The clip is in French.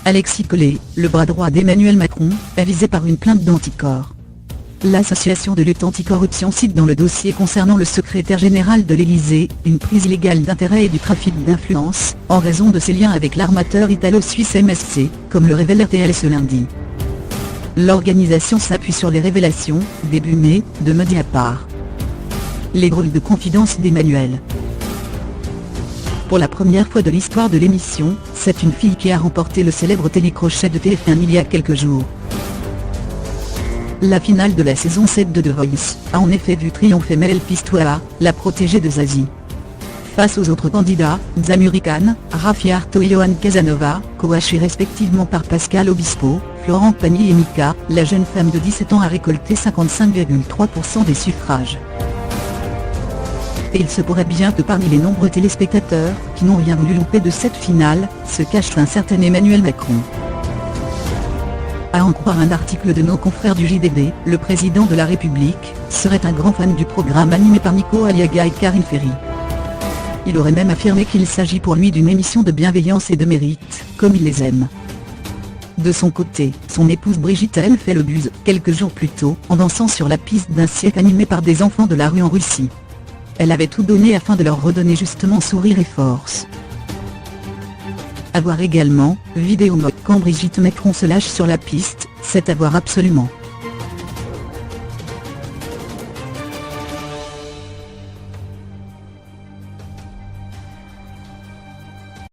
Alexis Collet, le bras droit d'Emmanuel Macron, est visé par une plainte d'anticorps. L'association de lutte anticorruption cite dans le dossier concernant le secrétaire général de l'Élysée, une prise illégale d'intérêt et du trafic d'influence, en raison de ses liens avec l'armateur italo-suisse MSC, comme le révèle RTL ce lundi. L'organisation s'appuie sur les révélations, début mai, de Mediapart. Les drôles de confidence d'Emmanuel. Pour la première fois de l'histoire de l'émission, c'est une fille qui a remporté le célèbre télécrochet de TF1 il y a quelques jours. La finale de la saison 7 de The Voice a en effet vu triompher Mel Pistoia, la protégée de Zazie. Face aux autres candidats, Zamuri Khan, Raffi Arto et Johan Casanova, coachés respectivement par Pascal Obispo, Florent Pagny et Mika, la jeune femme de 17 ans a récolté 55,3% des suffrages. Et il se pourrait bien que parmi les nombreux téléspectateurs, qui n'ont rien voulu louper de cette finale, se cache un certain Emmanuel Macron. À en croire un article de nos confrères du JDD, le président de la République serait un grand fan du programme animé par Nico Aliaga et Karine Ferry. Il aurait même affirmé qu'il s'agit pour lui d'une émission de bienveillance et de mérite, comme il les aime. De son côté, son épouse Brigitte a elle fait le buzz, quelques jours plus tôt, en dansant sur la piste d'un cirque animé par des enfants de la rue en Russie. Elle avait tout donné afin de leur redonner justement sourire et force. À voir également, vidéo mode quand Brigitte Macron se lâche sur la piste, c'est à voir absolument.